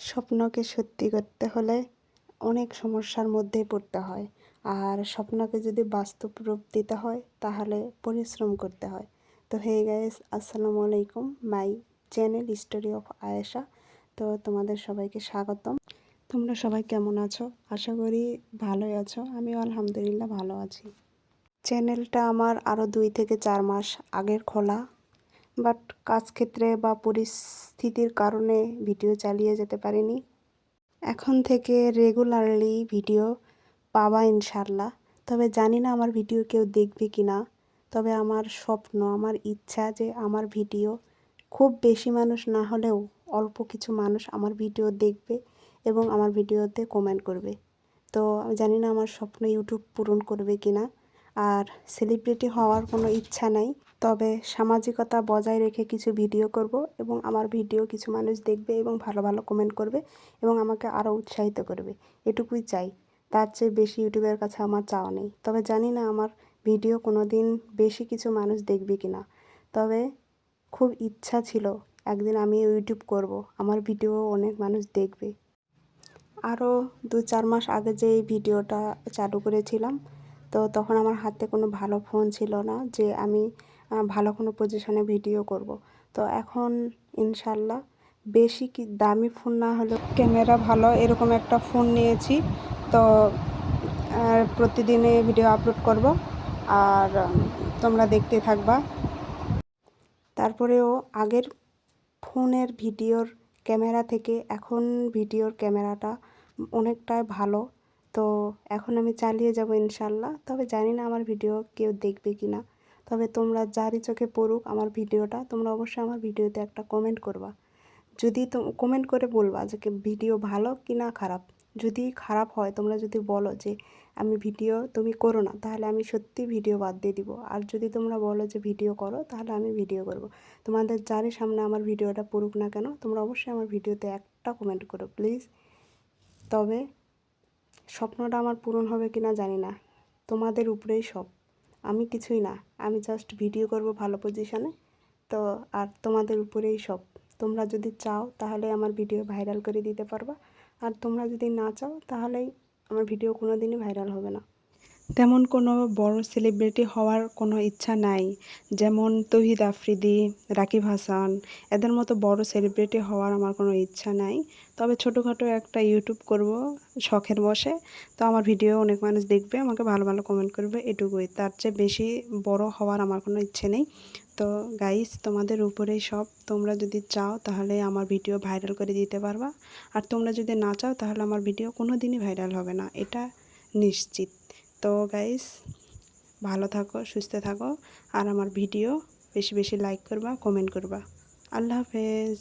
স্বপ্নকে সত্যি করতে হলে অনেক সমস্যার মধ্যেই পড়তে হয়। আর স্বপ্নকে যদি বাস্তব রূপ দিতে হয় তাহলে পরিশ্রম করতে হয়। তো হে গাইস, আসসালামু আলাইকুম, my channel story of Ayesha. তো তোমাদের সবাইকে স্বাগতম। তোমরা সবাই কেমন আছো? আশা করি ভালোই আছো। আমিও আলহামদুলিল্লাহ ভালো আছি। চ্যানেলটা আমার আরও 2 থেকে 4 মাস আগের খোলা, বাট কাজক্ষেত্রে বা পরিস্থিতির কারণে ভিডিও চালিয়ে যেতে পারিনি। এখন থেকে রেগুলারলি ভিডিও পাবা ইনশাল্লাহ। তবে জানি না আমার ভিডিও কেউ দেখবে কি না। তবে আমার স্বপ্ন, আমার ইচ্ছা যে আমার ভিডিও খুব বেশি মানুষ না হলেও অল্প কিছু মানুষ আমার ভিডিও দেখবে এবং আমার ভিডিওতে কমেন্ট করবে। তো আমি জানি না আমার স্বপ্ন ইউটিউব পূরণ করবে কি না। আর সেলিব্রিটি হওয়ার কোনো ইচ্ছা নাই, তবে সামাজিকতা বজায় রেখে কিছু ভিডিও করব এবং আমার ভিডিও কিছু মানুষ দেখবে এবং ভালো ভালো কমেন্ট করবে এবং আমাকে আরও উৎসাহিত করবে। এটুকুই চাই, তার চেয়ে বেশি ইউটিউবের কাছে আমার চাওয়া নেই। তবে জানি না আমার ভিডিও কোনো দিন বেশি কিছু মানুষ দেখবে কি না। তবে খুব ইচ্ছা ছিল একদিন আমি ইউটিউব করব, আমার ভিডিও অনেক মানুষ দেখবে। আরও 2-4 মাস আগে যে এই ভিডিওটা চালু করেছিলাম, তো তখন আমার হাতে কোনো ভালো ফোন ছিল না যে আমি ভালো কোনো পজিশনে ভিডিও করব। তো এখন ইনশাল্লাহ বেশি কি দামি ফোন না হলেও ক্যামেরা ভালো এরকম একটা ফোন নিয়েছি। তো প্রতিদিনে ভিডিও আপলোড করব আর তোমরা দেখতে থাকবা। তারপরেও আগের ফোনের ভিডিওর ক্যামেরা থেকে এখন ভিডিওর ক্যামেরাটা অনেকটাই ভালো। তো এখন আমি চালিয়ে যাব ইনশাল্লাহ। তবে জানি না আমার ভিডিও কেউ দেখবে কি না। তবে তোমরা যারই চোখে পড়ুক আমার ভিডিওটা, তোমরা অবশ্যই আমার ভিডিওতে একটা কমেন্ট করবা। যদি কমেন্ট করে বলবা যে ভিডিও ভালো কি না খারাপ। যদি খারাপ হয়, তোমরা যদি বলো যে আমি ভিডিও তুমি করো না, তাহলে আমি সত্যি ভিডিও বাদ দিয়ে দিব। আর যদি তোমরা বলো যে ভিডিও করো, তাহলে আমি ভিডিও করব। তোমাদের যারই সামনে আমার ভিডিওটা পড়ুক না কেন, তোমরা অবশ্যই আমার ভিডিওতে একটা কমেন্ট করো প্লিজ। তবে স্বপ্নটা আমার পূরণ হবে কি না জানি না, তোমাদের উপরেই সব। আমি কিছুই না, আমি জাস্ট ভিডিও করব ভালো পজিশনে। তো আর তোমাদের উপরেই সব। তোমরা যদি চাও তাহলে আমার ভিডিও ভাইরাল করে দিতে পারবা, আর তোমরা যদি না চাও তাহলেই আমার ভিডিও কোনো দিনই ভাইরাল হবে না। তেমন কোনো বড় সেলিব্রিটি হওয়ার কোনো ইচ্ছা নাই, যেমন তৌহিদ আফ্রিদি, রাকিব হাসান, এদের মতো বড় সেলিব্রিটি হওয়ার আমার কোনো ইচ্ছা নাই। তবে ছোটোখাটো একটা ইউটিউব করব শখের বসে। তো আমার ভিডিও অনেক মানুষ দেখবে, আমাকে ভালো ভালো কমেন্ট করবে, এটুকুই। তার চেয়ে বেশি বড় হওয়ার আমার কোনো ইচ্ছে নেই। তো গাইস, তোমাদের উপরেই সব। তোমরা যদি চাও তাহলে আমার ভিডিও ভাইরাল করে দিতে পারবা, আর তোমরা যদি না চাও তাহলে আমার ভিডিও কোনো দিনই ভাইরাল হবে না, এটা নিশ্চিত। তো গাইস, ভালো থাকো, সুস্থ থাকো, আর আমার ভিডিও বেশি বেশি লাইক করবা, কমেন্ট করবা। আল্লাহ হাফেজ।